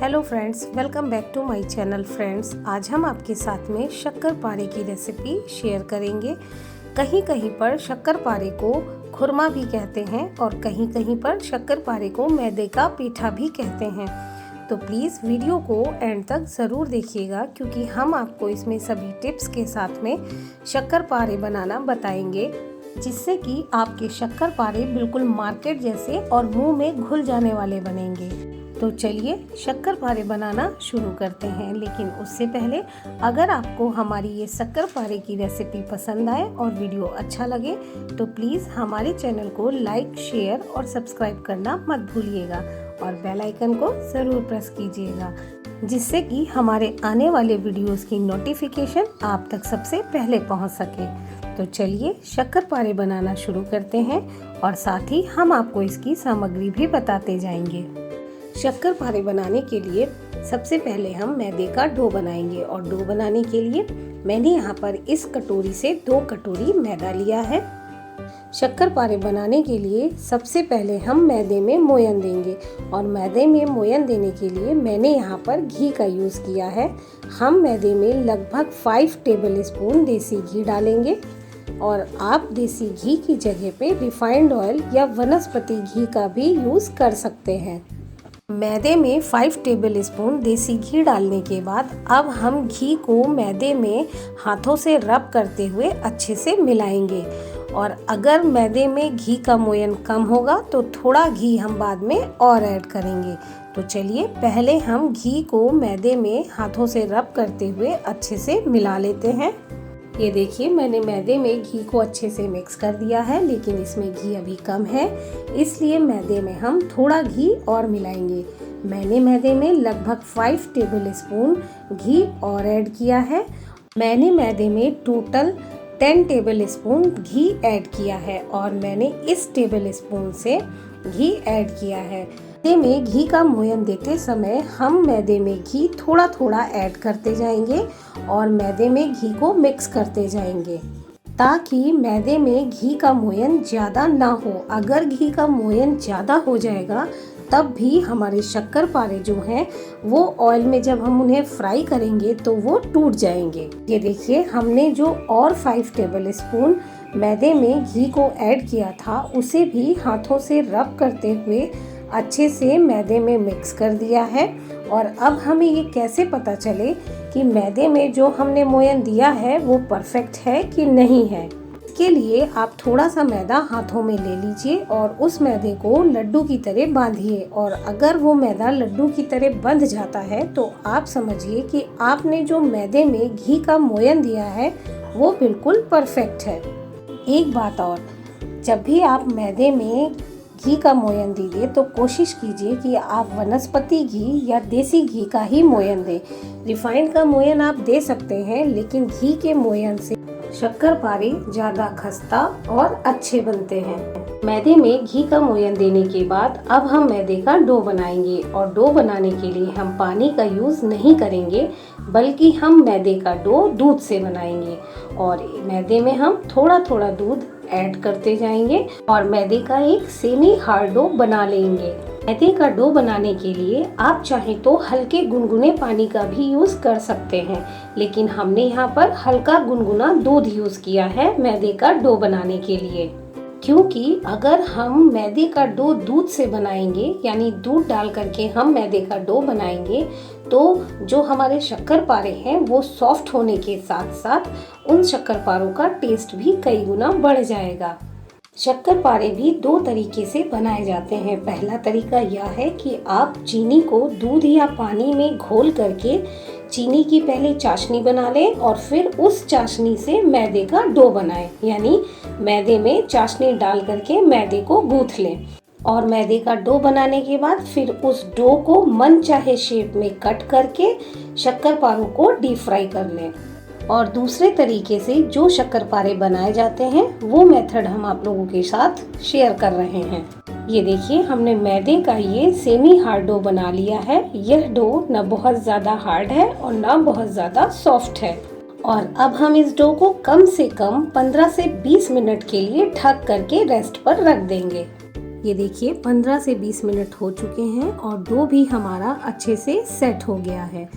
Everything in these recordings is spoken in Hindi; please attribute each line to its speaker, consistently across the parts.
Speaker 1: Hello friends, welcome back to my channel. Friends, आज हम आपके साथ में शक्करपारे की रेसिपी शेयर करेंगे। कहीं कहीं पर शक्करपारे को खुरमा भी कहते हैं और कहीं कहीं पर शक्करपारे को मैदे का पेठा भी कहते हैं। तो प्लीज़ वीडियो को एंड तक ज़रूर देखिएगा, क्योंकि हम आपको इसमें सभी टिप्स के साथ में शक्करपारे बनाना बताएंगे, जिससे कि आपके शक्करपारे बिल्कुल मार्केट जैसे और मुंह में घुल जाने वाले बनेंगे। तो चलिए शक्करपारे बनाना शुरू करते हैं। लेकिन उससे पहले अगर आपको हमारी ये शक्करपारे की रेसिपी पसंद आए और वीडियो अच्छा लगे तो प्लीज़ हमारे चैनल को लाइक, शेयर और सब्सक्राइब करना मत भूलिएगा और बेल आइकन को ज़रूर प्रेस कीजिएगा, जिससे कि हमारे आने वाले वीडियोस की नोटिफिकेशन आप तक सबसे पहले पहुंच सके। तो चलिए शक्करपारे बनाना शुरू करते हैं और साथ ही हम आपको इसकी सामग्री भी बताते जाएंगे। शक्करपारे बनाने के लिए सबसे पहले हम मैदे का डो बनाएंगे और डो बनाने के लिए मैंने यहाँ पर इस कटोरी से 2 कटोरी मैदा लिया है। शक्करपारे बनाने के लिए सबसे पहले हम मैदे में मोयन देंगे और मैदे में मोयन देने के लिए मैंने यहाँ पर घी का यूज़ किया है। हम मैदे में लगभग 5 टेबल स्पून देसी घी डालेंगे और आप देसी घी की जगह पे रिफाइंड ऑयल या वनस्पति घी का भी यूज़ कर सकते हैं। मैदे में 5 टेबल स्पून देसी घी डालने के बाद अब हम घी को मैदे में हाथों से रब करते हुए अच्छे से मिलाएंगे। और अगर मैदे में घी का मोयन कम होगा तो थोड़ा घी हम बाद में और ऐड करेंगे। तो चलिए पहले हम घी को मैदे में हाथों से रब करते हुए अच्छे से मिला लेते हैं। ये देखिए, मैंने मैदे में घी को अच्छे से मिक्स कर दिया है, लेकिन इसमें घी अभी कम है, इसलिए मैदे में हम थोड़ा घी और मिलाएंगे। मैंने मैदे में लगभग 5 टेबल स्पून घी और ऐड किया है। मैंने मैदे में टोटल 10 टेबल स्पून घी ऐड किया है और मैंने इस टेबल स्पून से घी ऐड किया है। मैदे में घी का मोयन देते समय हम मैदे में घी थोड़ा थोड़ा ऐड करते जाएंगे और मैदे में घी को मिक्स करते जाएंगे, ताकि मैदे में घी का मोयन ज़्यादा ना हो। अगर घी का मोयन ज़्यादा हो जाएगा तब भी हमारे शक्करपारे जो हैं वो ऑयल में जब हम उन्हें फ्राई करेंगे तो वो टूट जाएंगे। ये देखिए, हमने जो और 5 टेबल स्पून मैदे में घी को ऐड किया था उसे भी हाथों से रब करते हुए अच्छे से मैदे में मिक्स कर दिया है। और अब हमें ये कैसे पता चले कि मैदे में जो हमने मोयन दिया है वो परफेक्ट है कि नहीं है। इसके लिए आप थोड़ा सा मैदा हाथों में ले लीजिए और उस मैदे को लड्डू की तरह बांधिए। और अगर वो मैदा लड्डू की तरह बंध जाता है तो आप समझिए कि आपने जो मैदे में घी का मोयन दिया है वो बिल्कुल परफेक्ट है। एक बात और, जब भी आप मैदे में घी का मोयन दीजिए तो कोशिश कीजिए कि आप वनस्पति घी या देसी घी का ही मोयन दें। रिफाइंड का मोयन आप दे सकते हैं, लेकिन घी के मोयन से शक्करपारे ज़्यादा खस्ता और अच्छे बनते हैं। मैदे में घी का मोयन देने के बाद अब हम मैदे का डो बनाएंगे और डो बनाने के लिए हम पानी का यूज़ नहीं करेंगे, बल्कि हम मैदे का डो दूध से बनाएंगे। और मैदे में हम थोड़ा थोड़ा दूध ऐड करते जाएंगे और मैदे का एक सेमी हार्ड डो बना लेंगे। मैदे का डो बनाने के लिए आप चाहें तो हल्के गुनगुने पानी का भी यूज़ कर सकते हैं, लेकिन हमने यहाँ पर हल्का गुनगुना दूध यूज़ किया है मैदे का डो बनाने के लिए। क्योंकि अगर हम मैदे का डो दूध से बनाएंगे, यानी दूध डाल करके हम मैदे का डो बनाएंगे, तो जो हमारे शक्करपारे हैं वो सॉफ्ट होने के साथ साथ उन शक्करपारों का टेस्ट भी कई गुना बढ़ जाएगा। शक्करपारे भी 2 तरीके से बनाए जाते हैं। पहला तरीका यह है कि आप चीनी को दूध या पानी में घोल करके चीनी की पहले चाशनी बना लें और फिर उस चाशनी से मैदे का डो बनाएं, यानी मैदे में चाशनी डाल करके मैदे को गूंथ लें। और मैदे का डो बनाने के बाद फिर उस डो को मन चाहे शेप में कट करके शक्करपारों को डीप फ्राई कर लें। और दूसरे तरीके से जो शक्करपारे बनाए जाते हैं वो मेथड हम आप लोगों के साथ शेयर कर रहे हैं। ये देखिए, हमने मैदे का ये सेमी हार्ड डो बना लिया है। यह डो न बहुत ज़्यादा हार्ड है और न बहुत ज़्यादा सॉफ्ट है। और अब हम इस डो को कम से कम 15 से 20 मिनट के लिए ढक करके रेस्ट पर रख देंगे। ये देखिए 15 से 20 मिनट हो चुके हैं और डो भी हमारा अच्छे से सेट हो गया है।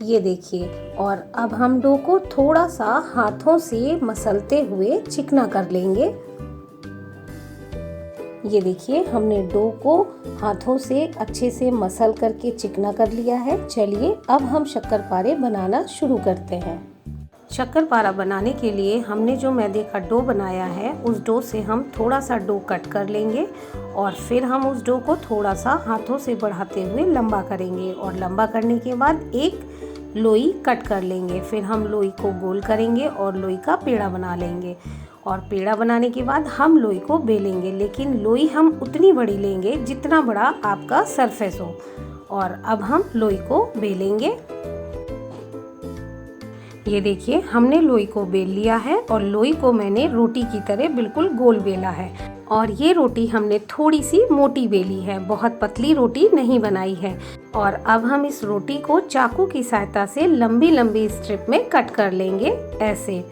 Speaker 1: ये देखिए, और अब हम डो को थोड़ा सा हाथों से मसलते हुए चिकना कर लेंगे। ये देखिए, हमने डो को हाथों से अच्छे से मसल करके चिकना कर लिया है। चलिए अब हम शक्करपारे बनाना शुरू करते हैं। शक्करपारा बनाने के लिए हमने जो मैदे का डो बनाया है, उस डो से हम थोड़ा सा डो कट कर लेंगे और फिर हम उस डो को थोड़ा सा हाथों से बढ़ाते हुए लंबा करेंगे और लंबा करने के बाद एक लोई कट कर लेंगे। फिर हम लोई को गोल करेंगे और लोई का पेड़ा बना लेंगे और पेड़ा बनाने के बाद हम लोई को बेलेंगे, लेकिन लोई हम उतनी बड़ी लेंगे जितना बड़ा आपका सरफेस हो। और अब हम लोई को बेलेंगे। ये देखिए, हमने लोई को बेल लिया है और लोई को मैंने रोटी की तरह बिल्कुल गोल बेला है। और ये रोटी हमने थोड़ी सी मोटी बेली है, बहुत पतली रोटी नहीं बनाई है। और अब हम इस रोटी को चाकू की सहायता से लंबी लंबी स्ट्रिप में कट कर लेंगे ऐसे।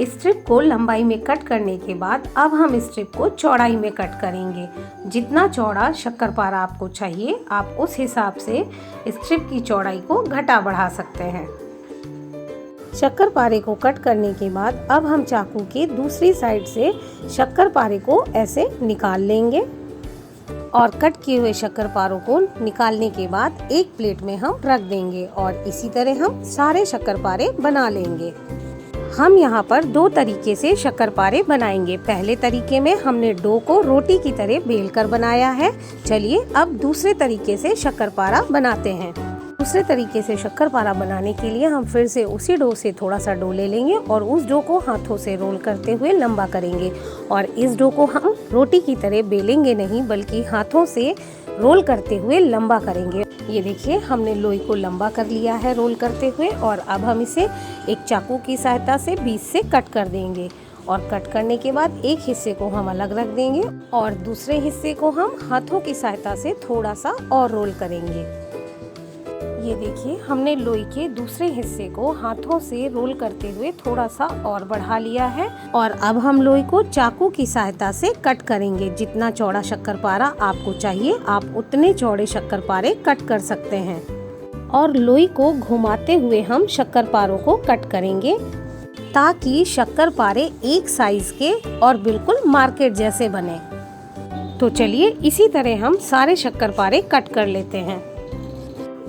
Speaker 1: स्ट्रिप को लंबाई में कट करने के बाद अब हम स्ट्रिप को चौड़ाई में कट करेंगे। जितना चौड़ा शक्करपारा आपको चाहिए, आप उस हिसाब से स्ट्रिप की चौड़ाई को घटा बढ़ा सकते हैं। शक्करपारे को कट करने के बाद अब हम चाकू के दूसरी साइड से शक्करपारे को ऐसे निकाल लेंगे और कट किए हुए शक्करपारों को निकालने के बाद एक प्लेट में हम रख देंगे और इसी तरह हम सारे शक्करपारे बना लेंगे। हम यहाँ पर दो तरीके से शक्करपारे बनाएंगे। पहले तरीके में हमने डो को रोटी की तरह बेल कर बनाया है। चलिए अब दूसरे तरीके से शक्करपारा बनाते हैं। दूसरे तरीके से शक्करपारा बनाने के लिए हम फिर से उसी डो से थोड़ा सा डो ले लेंगे और उस डो को हाथों से रोल करते हुए लंबा करेंगे। और इस डो को हम रोटी की तरह बेलेंगे नहीं, बल्कि हाथों से रोल करते हुए लंबा करेंगे। ये देखिए, हमने लोई को लंबा कर लिया है रोल करते हुए और अब हम इसे एक चाकू की सहायता से बीच से कट कर देंगे। और कट करने के बाद एक हिस्से को हम अलग रख देंगे और दूसरे हिस्से को हम हाथों की सहायता से थोड़ा सा और रोल करेंगे। ये देखिए, हमने लोई के दूसरे हिस्से को हाथों से रोल करते हुए थोड़ा सा और बढ़ा लिया है और अब हम लोई को चाकू की सहायता से कट करेंगे। जितना चौड़ा शक्करपारा आपको चाहिए, आप उतने चौड़े शक्करपारे कट कर सकते हैं। और लोई को घुमाते हुए हम शक्करपारों को कट करेंगे ताकि शक्करपारे एक साइज के और बिल्कुल मार्केट जैसे बने। तो चलिए इसी तरह हम सारे शक्करपारे कट कर लेते हैं।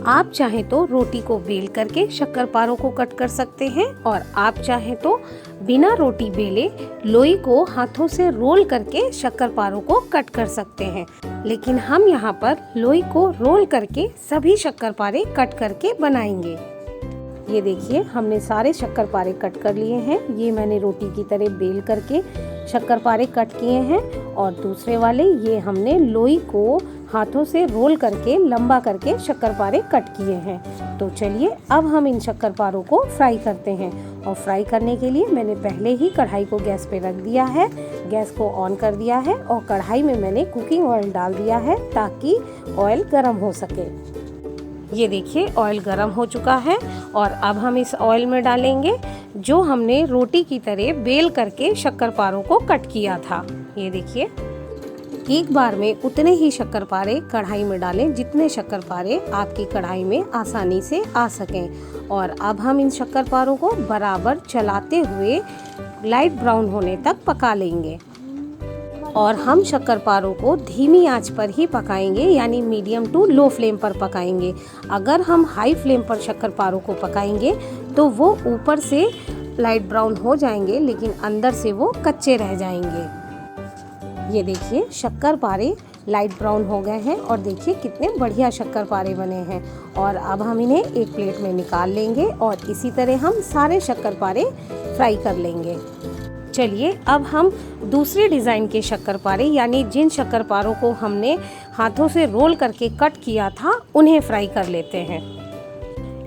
Speaker 1: आप चाहें तो रोटी को बेल करके शक्करपारों को कट कर सकते हैं और आप चाहें तो बिना रोटी बेले लोई को हाथों से रोल करके शक्करपारों को कट कर सकते हैं। लेकिन हम यहाँ पर लोई को रोल करके सभी शक्करपारे कट करके बनाएंगे। ये देखिए, हमने सारे शक्करपारे कट कर लिए हैं। ये मैंने रोटी की तरह बेल करके शक्करपारे कट किए हैं और दूसरे वाले ये हमने लोई को हाथों से रोल करके लंबा करके शक्करपारे कट किए हैं। तो चलिए अब हम इन शक्करपारों को फ्राई करते हैं। और फ्राई करने के लिए मैंने पहले ही कढ़ाई को गैस पे रख दिया है, गैस को ऑन कर दिया है और कढ़ाई में मैंने कुकिंग ऑयल डाल दिया है ताकि ऑयल गर्म हो सके। ये देखिए, ऑयल गर्म हो चुका है और अब हम इस ऑयल में डालेंगे जो हमने रोटी की तरह बेल करके शक्करपारों को कट किया था। ये देखिए, एक बार में उतने ही शक्करपारे कढ़ाई में डालें जितने शक्करपारे आपकी कढ़ाई में आसानी से आ सकें। और अब हम इन शक्करपारों को बराबर चलाते हुए लाइट ब्राउन होने तक पका लेंगे। और हम शक्करपारों को धीमी आंच पर ही पकाएंगे, यानी मीडियम टू लो फ्लेम पर पकाएंगे। अगर हम हाई फ्लेम पर शक्करपारों को पकाएंगे तो वो ऊपर से लाइट ब्राउन हो जाएंगे लेकिन अंदर से वो कच्चे रह जाएंगे। ये देखिए, शक्करपारे लाइट ब्राउन हो गए हैं और देखिए कितने बढ़िया शक्करपारे बने हैं। और अब हम इन्हें एक प्लेट में निकाल लेंगे और इसी तरह हम सारे शक्करपारे फ्राई कर लेंगे। चलिए अब हम दूसरे डिज़ाइन के शक्करपारे, यानी जिन शक्करपारों को हमने हाथों से रोल करके कट किया था, उन्हें फ्राई कर लेते हैं।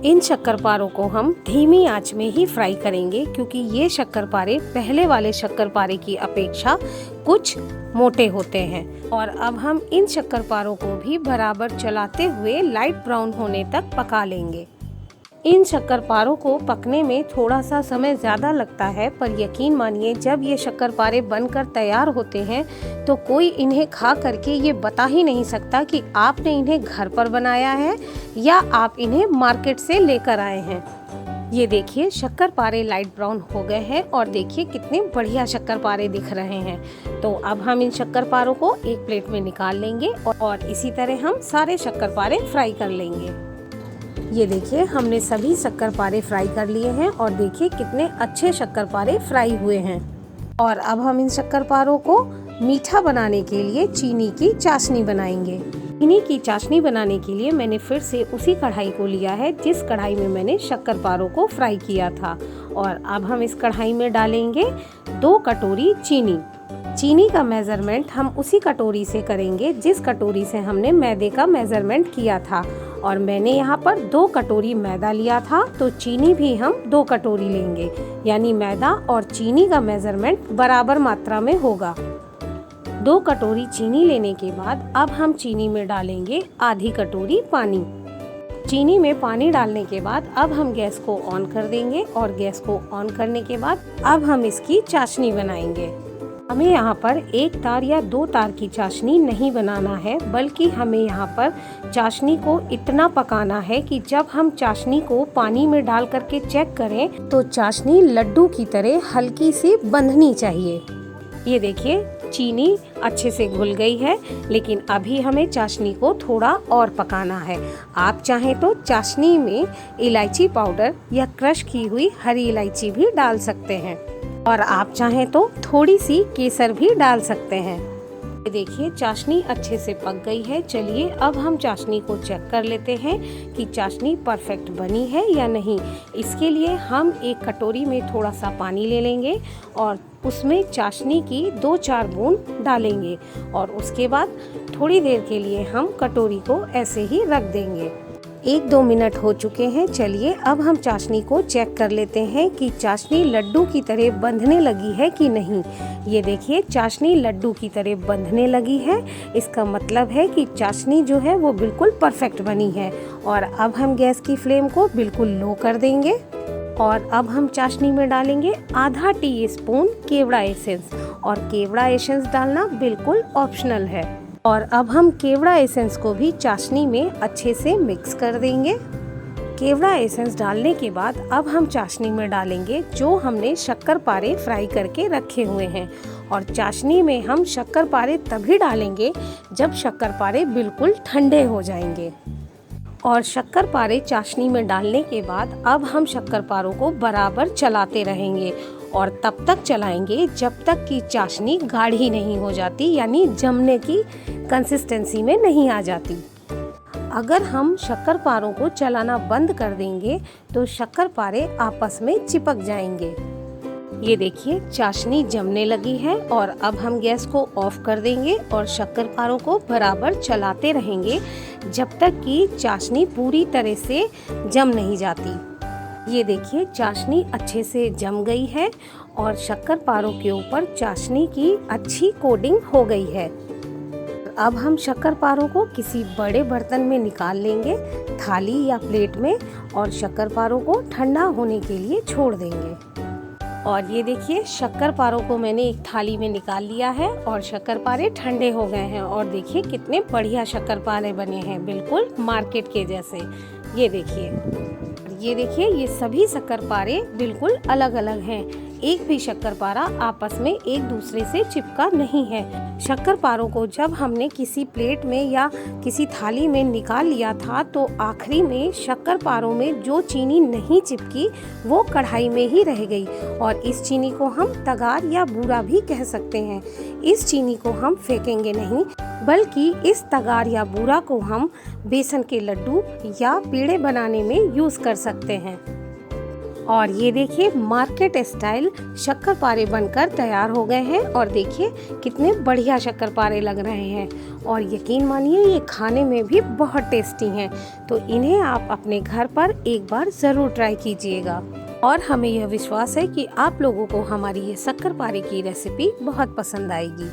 Speaker 1: इन शक्करपारों को हम धीमी आंच में ही फ्राई करेंगे क्योंकि ये शक्करपारे पहले वाले शक्करपारे की अपेक्षा कुछ मोटे होते हैं। और अब हम इन शक्करपारों को भी बराबर चलाते हुए लाइट ब्राउन होने तक पका लेंगे। इन शक्करपारों को पकने में थोड़ा सा समय ज़्यादा लगता है, पर यकीन मानिए जब ये शक्करपारे बनकर तैयार होते हैं तो कोई इन्हें खा करके ये बता ही नहीं सकता कि आपने इन्हें घर पर बनाया है या आप इन्हें मार्केट से लेकर आए हैं। ये देखिए शक्करपारे लाइट ब्राउन हो गए हैं और देखिए कितने बढ़िया शक्करपारे दिख रहे हैं। तो अब हम इन शक्करपारों को एक प्लेट में निकाल लेंगे और इसी तरह हम सारे शक्करपारे फ्राई कर लेंगे। ये देखिए हमने सभी शक्करपारे फ्राई कर लिए हैं और देखिए कितने अच्छे शक्करपारे फ्राई हुए हैं। और अब हम इन शक्करपारों को मीठा बनाने के लिए चीनी की चाशनी बनाएंगे। चीनी की चाशनी बनाने के लिए मैंने फिर से उसी कढ़ाई को लिया है जिस कढ़ाई में मैंने शक्करपारों को फ्राई किया था। और अब हम इस कढ़ाई में डालेंगे 2 कटोरी चीनी। चीनी का मेज़रमेंट हम उसी कटोरी से करेंगे जिस कटोरी से हमने मैदे का मेज़रमेंट किया था। और मैंने यहाँ पर 2 कटोरी मैदा लिया था, तो चीनी भी हम 2 कटोरी लेंगे, यानी मैदा और चीनी का मेज़रमेंट बराबर मात्रा में होगा। 2 कटोरी चीनी लेने के बाद अब हम चीनी में डालेंगे आधी कटोरी पानी। चीनी में पानी डालने के बाद अब हम गैस को ऑन कर देंगे और गैस को ऑन करने के बाद अब हम इसकी चाशनी बनाएंगे। हमें यहाँ पर 1 तार या 2 तार की चाशनी नहीं बनाना है, बल्कि हमें यहाँ पर चाशनी को इतना पकाना है कि जब हम चाशनी को पानी में डाल करके चेक करें तो चाशनी लड्डू की तरह हल्की सी बंधनी चाहिए। ये देखिए चीनी अच्छे से घुल गई है, लेकिन अभी हमें चाशनी को थोड़ा और पकाना है। आप चाहें तो चाशनी में इलायची पाउडर या क्रश की हुई हरी इलायची भी डाल सकते हैं और आप चाहें तो थोड़ी सी केसर भी डाल सकते हैं। ये देखिए चाशनी अच्छे से पक गई है। चलिए अब हम चाशनी को चेक कर लेते हैं कि चाशनी परफेक्ट बनी है या नहीं। इसके लिए हम एक कटोरी में थोड़ा सा पानी ले लेंगे और उसमें चाशनी की 2-4 बूंद डालेंगे और उसके बाद थोड़ी देर के लिए हम कटोरी को ऐसे ही रख देंगे। 1-2 मिनट हो चुके हैं। चलिए अब हम चाशनी को चेक कर लेते हैं कि चाशनी लड्डू की तरह बंधने लगी है कि नहीं। ये देखिए चाशनी लड्डू की तरह बंधने लगी है। इसका मतलब है कि चाशनी जो है वो बिल्कुल परफेक्ट बनी है। और अब हम गैस की फ्लेम को बिल्कुल लो कर देंगे और अब हम चाशनी में डालेंगे आधा टीस्पून केवड़ा एसेंस। और केवड़ा एसेंस डालना बिल्कुल ऑप्शनल है। और अब हम केवड़ा एसेंस को भी चाशनी में अच्छे से मिक्स कर देंगे। केवड़ा एसेंस डालने के बाद अब हम चाशनी में डालेंगे जो हमने शक्करपारे फ्राई करके रखे हुए हैं। और चाशनी में हम शक्करपारे तभी डालेंगे जब शक्करपारे बिल्कुल ठंडे हो जाएंगे। और शक्करपारे चाशनी में डालने के बाद अब हम शक्करपारों को बराबर चलाते रहेंगे और तब तक चलाएंगे जब तक कि चाशनी गाढ़ी नहीं हो जाती, यानी जमने की कंसिस्टेंसी में नहीं आ जाती। अगर हम शक्करपारों को चलाना बंद कर देंगे तो शक्करपारे आपस में चिपक जाएंगे। ये देखिए चाशनी जमने लगी है और अब हम गैस को ऑफ कर देंगे और शक्करपारों को बराबर चलाते रहेंगे जब तक कि चाशनी पूरी तरह से जम नहीं जाती। ये देखिए चाशनी अच्छे से जम गई है और शक्करपारों के ऊपर चाशनी की अच्छी कोटिंग हो गई है। अब हम शक्करपारों को किसी बड़े बर्तन में निकाल लेंगे, थाली या प्लेट में, और शक्करपारों को ठंडा होने के लिए छोड़ देंगे। और ये देखिए शक्करपारों को मैंने एक थाली में निकाल लिया है और शक्करपारे ठंडे हो गए हैं। और देखिए कितने बढ़िया शक्करपारे बने हैं, बिल्कुल मार्केट के जैसे। ये देखिए ये सभी शक्करपारे बिल्कुल अलग अलग हैं। एक भी शक्करपारा आपस में एक दूसरे से चिपका नहीं है। शक्करपारों को जब हमने किसी प्लेट में या किसी थाली में निकाल लिया था तो आखिरी में शक्करपारों में जो चीनी नहीं चिपकी वो कढ़ाई में ही रह गई। और इस चीनी को हम तगार या बूरा भी कह सकते हैं। इस चीनी को हम फेंकेंगे नहीं, बल्कि इस तगार या बूरा को हम बेसन के लड्डू या पेड़े बनाने में यूज़ कर सकते हैं। और ये देखिए मार्केट स्टाइल शक्करपारे बनकर तैयार हो गए हैं और देखिए कितने बढ़िया शक्करपारे लग रहे हैं। और यकीन मानिए ये खाने में भी बहुत टेस्टी हैं। तो इन्हें आप अपने घर पर एक बार ज़रूर ट्राई कीजिएगा। और हमें यह विश्वास है कि आप लोगों को हमारी ये शक्करपारे की रेसिपी बहुत पसंद आएगी।